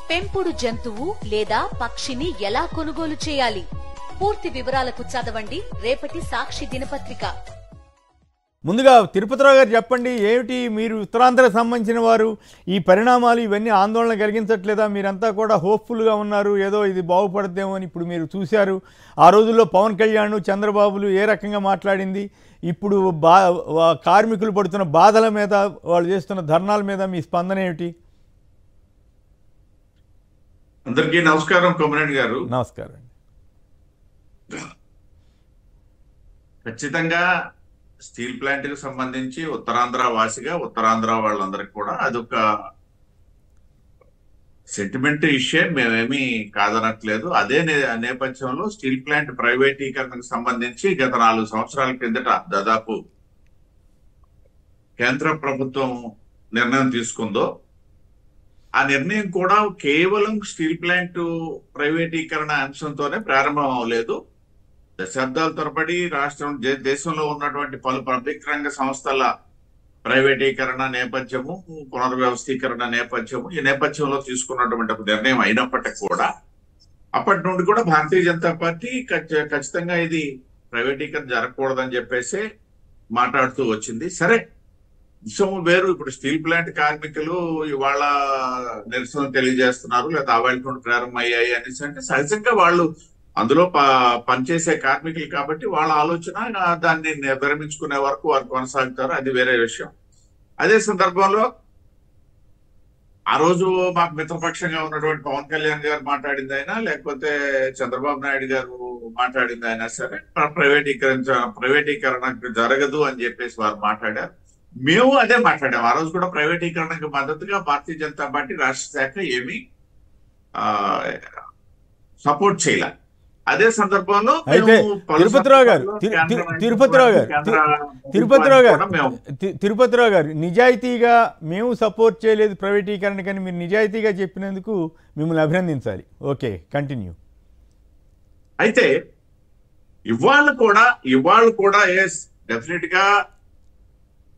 పెంపుడు జంతువు లేదా పక్షిని ఎలా కొనుగోలు చేయాలి? పూర్తి వివరాలకు చదవండి రేపటి సాక్షి దినపత్రిక. ముందుగా తిరుపతిరావు గారు చెప్పండి, ఏమిటి మీరు ఉత్తరాంధ్రకు సంబంధించిన వారు, ఈ పరిణామాలు ఇవన్నీ ఆందోళన కలిగించట్లేదా? మీరంతా కూడా హోప్ఫుల్గా ఉన్నారు, ఏదో ఇది బాగుపడద్దేమో అని. ఇప్పుడు మీరు చూశారు ఆ రోజుల్లో పవన్ కళ్యాణ్ చంద్రబాబులు ఏ రకంగా మాట్లాడింది. ఇప్పుడు కార్మికులు పడుతున్న బాధల మీద, వాళ్ళు చేస్తున్న ధర్నాల మీద మీ స్పందన ఏమిటి? అందరికీ నమస్కారం కొమరేడ్ గారు. నమస్కారం. ఖచ్చితంగా స్టీల్ ప్లాంట్ కి సంబంధించి ఉత్తరాంధ్ర వాసిగా ఉత్తరాంధ్ర వాళ్ళందరికీ కూడా అదొక సెంటిమెంట్ ఇష్యూ, మేమేమీ కాదనట్లేదు. అదే నేపథ్యంలో స్టీల్ ప్లాంట్ ప్రైవేటీకరణకు సంబంధించి గత 4 సంవత్సరాల కిందట దాదాపు కేంద్ర ప్రభుత్వం నిర్ణయం తీసుకుందో, ఆ నిర్ణయం కూడా కేవలం స్టీల్ ప్లాంట్ ప్రైవేటీకరణ అంశంతోనే ప్రారంభం అవ్వలేదు. దశాబ్దాల తరబడి దేశంలో ఉన్నటువంటి పలు పబ్లిక్ రంగ సంస్థల ప్రైవేటీకరణ నేపథ్యము, పునర్వ్యవస్థీకరణ నేపథ్యము, ఈ నేపథ్యంలో తీసుకున్నటువంటి ఒక నిర్ణయం అయినప్పటికీ కూడా అప్పటి నుండి కూడా భారతీయ జనతా పార్టీ ఖచ్చితంగా ఇది ప్రైవేటీకరణ జరగకూడదని చెప్పేసి మాట్లాడుతూ వచ్చింది. సరే, విషయం వేరు. ఇప్పుడు స్టీల్ ప్లాంట్ కార్మికులు ఇవాళ నిరసన తెలియజేస్తున్నారు, లేదా అవాళ నుండి ప్రారంభం అయ్యాయి అనేసి అంటే సహజంగా వాళ్ళు అందులో పనిచేసే కార్మికులు కాబట్టి వాళ్ళ ఆలోచన దాన్ని విరమించుకునే వరకు వారు కొనసాగుతారు, అది వేరే విషయం. అదే సందర్భంలో ఆ రోజు మాకు మిత్రపక్షంగా ఉన్నటువంటి పవన్ కళ్యాణ్ గారు మాట్లాడింది అయినా, లేకపోతే చంద్రబాబు నాయుడు గారు మాట్లాడింది అయినా సరే, ప్రైవేటీకరణ జరగదు అని చెప్పేసి వారు మాట్లాడారు. మేము అదే మాట్లాడాం. ఆ రోజు కూడా ప్రైవేటీకరణకు మద్దతుగా భారతీయ జనతా పార్టీ రాష్ట్ర శాఖ ఏమీ సపోర్ట్ చేయాలి. అదే సందర్భంలో అయితే తిరుపతిరావు గారు నిజాయితీగా మేము సపోర్ట్ చేయలేదు ప్రైవేటీకరణ కానీ మీరు నిజాయితీగా చెప్పినందుకు మిమ్మల్ని అభినందించాలి. Okay, continue. అయితే ఇవాళ కూడా ఎస్ డెఫినెట్ గా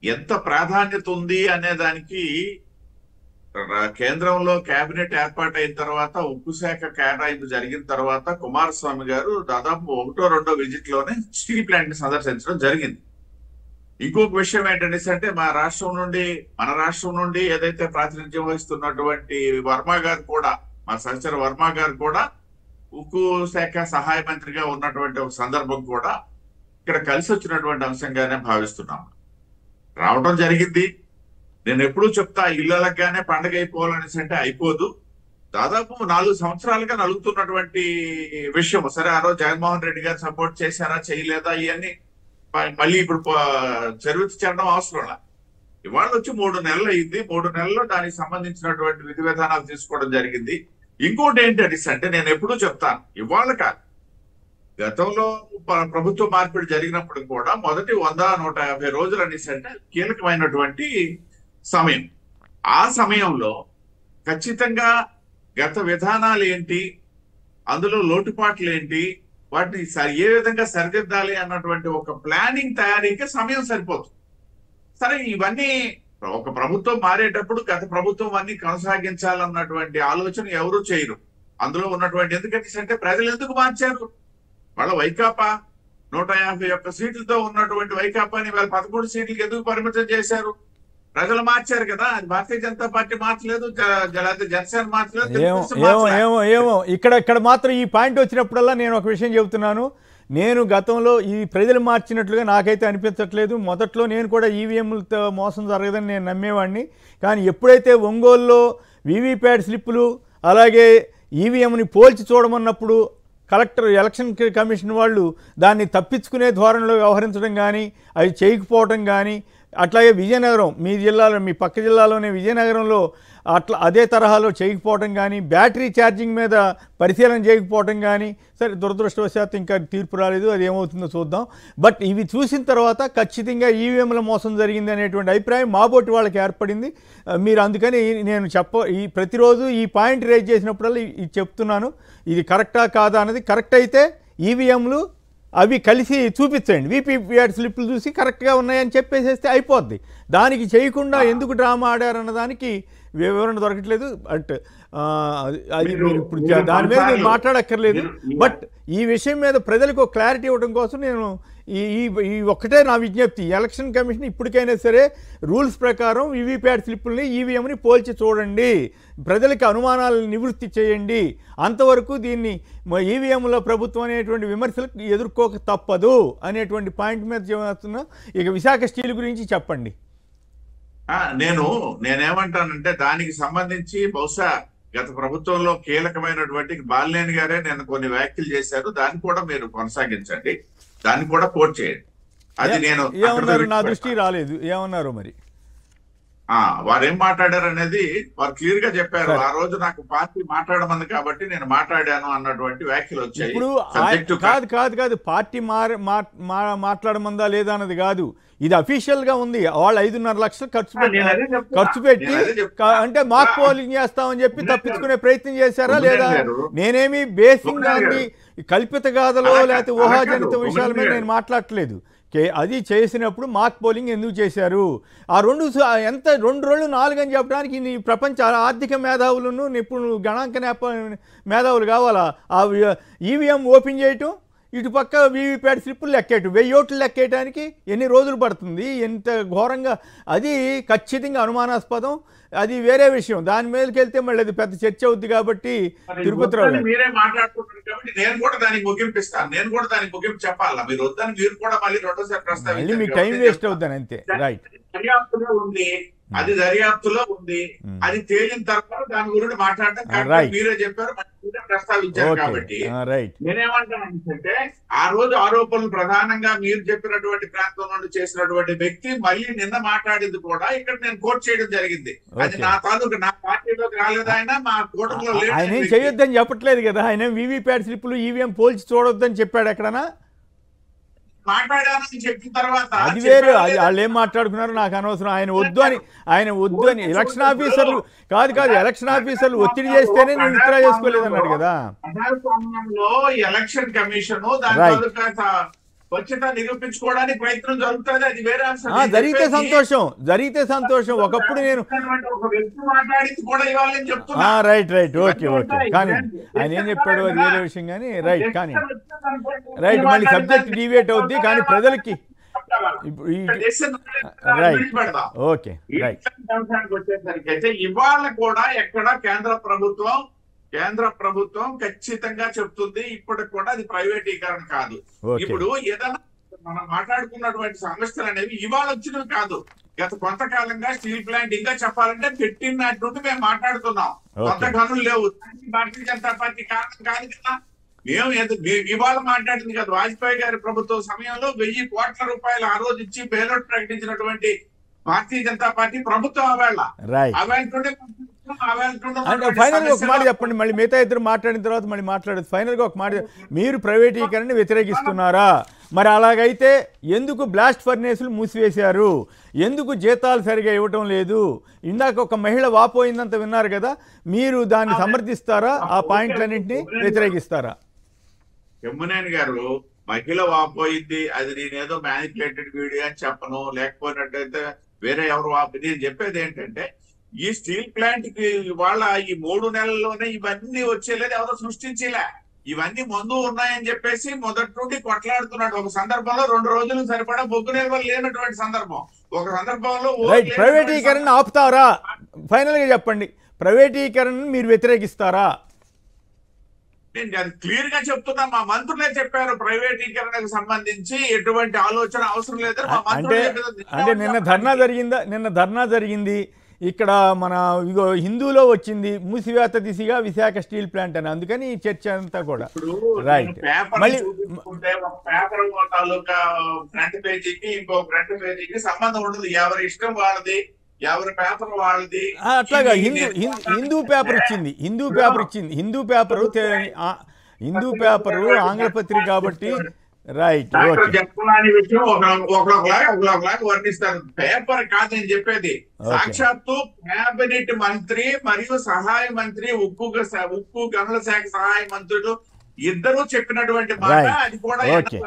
ఎంత ప్రాధాన్యత ఉంది అనే దానికి కేంద్రంలో కేబినెట్ ఏర్పాటైన తర్వాత, ఉక్కు శాఖ కేటాయింపు జరిగిన తర్వాత కుమారస్వామి గారు దాదాపు 1-2 విజిట్ లోనే స్టీల్ ప్లాంట్ ని సందర్శించడం జరిగింది. ఇంకొక విషయం ఏంటంటే మన రాష్ట్రం నుండి ఏదైతే ప్రాతినిధ్యం వహిస్తున్నటువంటి వర్మ గారు కూడా, మా సహచర వర్మ గారు కూడా ఉక్కు శాఖ సహాయ మంత్రిగా ఉన్నటువంటి ఒక సందర్భం కూడా ఇక్కడ కలిసి వచ్చినటువంటి అంశంగానే భావిస్తున్నాం. రావడం జరిగింది. నేను ఎప్పుడూ చెప్తా, ఇళ్ళగానే పండగ అయిపోవాలనేసి అంటే అయిపోదు. దాదాపు 4 సంవత్సరాలుగా నలుగుతున్నటువంటి విషయం. సరే, ఆ రోజు జగన్మోహన్ రెడ్డి గారు సపోర్ట్ చేశారా చేయలేదా ఇవన్నీ మళ్ళీ ఇప్పుడు చర్చడం అవసరం. ఇవాళ వచ్చి 3 నెలలు అయింది. 3 నెలల్లో దానికి సంబంధించినటువంటి విధి విధానాలు తీసుకోవడం జరిగింది. ఇంకోటి ఏంటంటే నేను ఎప్పుడూ చెప్తాను, ఇవాళ కాదు, గతంలో ప్రభుత్వ మార్పిడి జరిగినప్పుడు కూడా మొదటి 100-150 రోజులు అనేసి అంటే కీలకమైనటువంటి సమయం. ఆ సమయంలో ఖచ్చితంగా గత విధానాలు ఏంటి, అందులో లోటుపాట్లు ఏంటి, వాటిని ఏ విధంగా సరిదిద్దాలి అన్నటువంటి ఒక ప్లానింగ్ తయారీకి సమయం సరిపోతుంది. సరే, ఇవన్నీ ఒక ప్రభుత్వం మారేటప్పుడు గత ప్రభుత్వం అన్ని కొనసాగించాలన్నటువంటి ఆలోచన ఎవరు చేయరు. అందులో ఉన్నటువంటి ఎందుకంటే ప్రజలు ఎందుకు మార్చారు? వాళ్ళ వైకాపా 151 సీట్లతో ఉన్నటువంటి వైకాపాని వాళ్ళ 11 సీట్లకి ఎందుకు పరిమితం చేశారు? ప్రజలు మార్చారు కదా. అది భారతీయ జనతా పార్టీ మార్చలేదు, జనసేన మార్చలేదు. ఏమో ఇక్కడ మాత్రం ఈ పాయింట్ వచ్చినప్పుడల్లా నేను ఒక విషయం చెబుతున్నాను. నేను గతంలో ఈ ప్రజలు మార్చినట్లుగా నాకైతే అనిపించట్లేదు. మొదట్లో నేను కూడా ఈవీఎంలతో మోసం జరగదని నేను నమ్మేవాడిని. కానీ ఎప్పుడైతే ఒంగోలులో వీవీప్యాట్ స్లిప్పులు అలాగే ఈవీఎంని పోల్చి చూడమన్నప్పుడు ఎలక్షన్ కమిషన్ వాళ్ళు దాన్ని తప్పించుకునే ధోరణిలో వ్యవహరించడం కానీ, అవి చేయకపోవడం కానీ, అట్లాగే విజయనగరం మీ జిల్లాలో, మీ పక్క జిల్లాలోనే విజయనగరంలో అదే తరహాలో చేయకపోవడం కానీ, బ్యాటరీ ఛార్జింగ్ మీద పరిశీలన చేయకపోవడం కానీ, సరే దురదృష్టవశాత్తు ఇంకా తీర్పు రాలేదు, అది ఏమవుతుందో చూద్దాం. బట్ ఇవి చూసిన తర్వాత ఖచ్చితంగా ఈవీఎంల మోసం జరిగింది అనేటువంటి అభిప్రాయం మాబోటి వాళ్ళకి ఏర్పడింది. మీరు అందుకని నేను ప్రతిరోజు ఈ పాయింట్ రేజ్ చేసినప్పుడల్లా ఇది చెప్తున్నాను. ఇది కరెక్టా కాదా అన్నది, కరెక్ట్ అయితే ఈవీఎంలు అవి కలిసి చూపించండి, వీపీప్యాట్ స్లిప్లు చూసి కరెక్ట్గా ఉన్నాయని చెప్పేసేస్తే అయిపోద్ది. దానికి చేయకుండా ఎందుకు డ్రామా ఆడారన్న దానికి వివరణ దొరకట్లేదు. బట్ అది మీరు ఇప్పుడు దాని మీద నేను మాట్లాడక్కర్లేదు. బట్ ఈ విషయం మీద ప్రజలకు ఒక క్లారిటీ ఇవ్వడం కోసం నేను ఈ ఒక్కటే నా విజ్ఞప్తి, ఎలక్షన్ కమిషన్ ఇప్పటికైనా సరే రూల్స్ ప్రకారం వివిప్యాట్ స్లిప్పుల్ని ఈవీఎంని పోల్చి చూడండి, ప్రజలకి అనుమానాలను నివృత్తి చేయండి. అంతవరకు దీన్ని ఈవీఎంలో ప్రభుత్వం అనేటువంటి విమర్శలకు ఎదుర్కోక తప్పదు అనేటువంటి పాయింట్ మీద చేస్తున్నా. ఇక విశాఖ స్టీల్ గురించి చెప్పండి. నేనేమంటానంటే దానికి సంబంధించి బహుశా గత ప్రభుత్వంలో కీలకమైనటువంటి బాలినేని గారే నేను కొన్ని వ్యాఖ్యలు చేశారు, దాన్ని కూడా మీరు కొనసాగించండి, దాన్ని కూడా కోట్ చేయండి. అది నేను ఏమన్నారు, నా దృష్టి రాలేదు, ఏమన్నారు మరి? వారు ఏం మాట్లాడారు అనేది వారు క్లియర్ గా చెప్పారు. ఆ రోజు నాకు పార్టీ మాట్లాడమంది కాబట్టి నేను మాట్లాడాను అన్నటువంటి వ్యాఖ్యలు వచ్చాయి. ఇప్పుడు కాదు పార్టీ మాట్లాడమందా లేదా అన్నది కాదు, ఇది అఫీషియల్ గా ఉంది. వాళ్ళు 5.5 లక్షలు ఖర్చు పెట్టి అంటే మాక్ పోలింగ్ చేస్తామని చెప్పి తప్పించుకునే ప్రయత్నం చేశారా లేదా? నేనేమి బేసింగ్ గా కల్పిత గాథలో లేకపోతే ఊహాజనిత విషయాల మీద నేను మాట్లాడట్లేదు. అది చేసినప్పుడు మాక్ పోలింగ్ ఎందుకు చేశారు? ఆ 2 రోజులు 4 అని చెప్పడానికి ఈ ప్రపంచ ఆర్థిక మేధావులను నిపుణులు గణాంక మేధావులు కావాలా? ఆ ఈవీఎం ఓపెన్ చేయటం, ఇటుపక్క వీవీప్యాట్ స్లిప్పులు లెక్కేయటం, 1000 ఓట్లు లెక్కేయడానికి ఎన్ని రోజులు పడుతుంది? ఎంత ఘోరంగా! అది ఖచ్చితంగా అనుమానాస్పదం, అది వేరే విషయం. దాని మీదకి వెళ్తే మళ్ళీ అది పెద్ద చర్చ అవుద్ది. కాబట్టి తిరుపతిరావు మీరే మాట్లాడుతున్నారు కాబట్టి నేను కూడా దానికి ముగింపిస్తాను, నేను కూడా దానికి ముగింపు చెప్పాలా? మీరు వద్దని మీరు కూడా మళ్ళీ రెండోసారి ప్రస్తావించారు, మీకు టైం వేస్ట్ అవుతాను అంతే. రైట్, దర్యాప్తులో ఉంది, అది దర్యాప్తులో ఉంది, అది తేలిన తర్వాత దాని గురించి మాట్లాడడం మీరే చెప్పారు, ప్రస్తావించారు. కాబట్టి నేనేమంటానంటే ఆ రోజు ఆరోపణలు ప్రధానంగా మీరు చెప్పినటువంటి ప్రాంతం నుండి చేసినటువంటి వ్యక్తి మళ్ళీ నిన్న మాట్లాడింది కూడా ఇక్కడ నేను కోట్ చేయడం జరిగింది. అది నా తాలూకు, నా పార్టీలోకి రాలేదు, ఆయన మా కూటమిలో లేదు. ఆయన చేయొద్దని చెప్పట్లేదు కదా, ఆయన వీవీప్యాట్ స్లిప్పులు ఈవీఎం పోల్చి చూడొద్దని చెప్పాడు ఎక్కడన్నా? మాట్లాడాలని చెప్పిన తర్వాత అది వేరు, అది వాళ్ళు ఏం మాట్లాడుకున్నారో నాకు అనవసరం. ఆయన వద్దు అని ఎలక్షన్ ఆఫీసర్లు ఎలక్షన్ ఆఫీసర్లు ఒత్తిడి చేస్తేనే నేను విత్డ్రా చేసుకోలేదు అన్నాడు కదా. సమయంలో ఎలక్షన్ కమిషన్ దాని స్వచ్ఛత నిరూపించుకోవడానికి ప్రయత్నం జరుగుతుంది, అది వేరే అంశం. జరిగితే సంతోషం. ఒకప్పుడు నేను రైట్ ఓకే కానీ ఆయన ఏం చెప్పాడు అది వేరే విషయం. కానీ కానీ మళ్ళీ సబ్జెక్ట్ డివేట్ అవుద్ది, కానీ ప్రజలకి ఓకే వచ్చేసరికి ఇవాళ కూడా ఎక్కడ కేంద్ర ప్రభుత్వం ఖచ్చితంగా చెప్తుంది ఇప్పటికి కూడా అది ప్రైవేటీకరణ కాదు. ఇప్పుడు ఏదైనా మనం మాట్లాడుకున్నటువంటి సమస్యలు అనేవి ఇవాళ వచ్చినవి కాదు, గత కొంతకాలంగా స్టీల్ ప్లాంట్ ఇంకా చెప్పాలంటే పెట్టినట్టు మేము మాట్లాడుతున్నాం. కొత్త గనులు లేవు, భారతీయ జనతా పార్టీ కారణం కాదు కదా. మేము ఇవాళ మాట్లాడింది కదా, వాజ్పేయి గారి ప్రభుత్వం సమయంలో 1000 కోట్ల రూపాయలు ఆ రోజు ఇచ్చి బెయిలౌట్ ప్రకటించినటువంటి భారతీయ జనతా పార్టీ ప్రభుత్వం అంటే ఫైనల్ గా ఒక మాట చెప్పండి, మళ్ళీ మిగతా ఇద్దరు మాట్లాడిన తర్వాత మళ్ళీ మాట్లాడదు. ఫైనల్ గా ఒక మాట, మీరు ప్రైవేటీకరణ వ్యతిరేకిస్తున్నారా? మరి అలాగైతే ఎందుకు బ్లాస్ట్ ఫర్నేసులు మూసివేశారు? ఎందుకు జీతాలు సరిగా ఇవ్వటం లేదు? ఇందాక ఒక మహిళ వాపోయిందంత విన్నారు కదా, మీరు దాన్ని సమర్థిస్తారా? ఆ పాయింట్లన్నింటినీ వ్యతిరేకిస్తారా? యమునేని గారు, మహిళ వాపోయింది అది నేనేదో మ్యానిపులేటెడ్ వీడియో అని చెప్పను, లేకపోయినట్టయితే వేరే ఎవరు నేను చెప్పేది ఏంటంటే ఈ స్టీల్ ప్లాంట్ కి వాళ్ళ ఈ 3 నెలల్లోనే ఇవన్నీ వచ్చేలేదు, ఎవరో సృష్టించేలే. ఇవన్నీ ముందు ఉన్నాయని చెప్పేసి మొదటి నుండి కొట్లాడుతున్నాడు. ఒక సందర్భంలో 2 రోజులు సరిపడా బొగ్గు నిల్వలు లేనటువంటి సందర్భం, ఒక సందర్భంలో ప్రైవేటీకరణ ఆపుతారా? ఫైనల్ గా చెప్పండి, ప్రైవేటీకరణ మీరు వ్యతిరేకిస్తారా? నేను క్లియర్ గా చెప్తున్నా, మా మంత్రులే చెప్పారు ప్రైవేటీకరణకు సంబంధించి ఎటువంటి ఆలోచన అవసరం లేదని. అంటే నిన్న ధర్నా జరిగింది ఇక్కడ, మన ఇగో హిందూలో వచ్చింది మూసివేత దిశగా విశాఖ స్టీల్ ప్లాంట్ అని, అందుకని ఈ చర్చ అంతా కూడా రైట్. మళ్ళీ పేపర్ తాలూకా ఫ్రంట్ పేజీకి ఇంకో ఫ్రంట్ పేజీకి సంబంధం ఉండదు, ఎవరి ఇష్టం వాళ్ళది, ఎవరి పేపర్ వాళ్ళది. అట్లాగా హిందూ పేపర్ ఇచ్చింది, హిందూ పేపరు ఆంగ్లపత్రిక కాబట్టి రైట్. చెప్పని విషయం ఒకలాగా వర్ణిస్తారు, పేపర్ కాదని చెప్పేది. సాక్షాత్తు కేబినెట్ మంత్రి మరియు సహాయ మంత్రి, ఉక్కు గనుల శాఖ సహాయ మంత్రులు ఇద్దరు చెప్పినటువంటి మాట. అది కూడా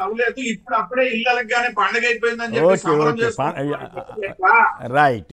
అవ్వలేదు, ఇప్పుడు అప్పుడే ఇళ్ళకి పండుగ అయిపోయిందని చెప్పి రైట్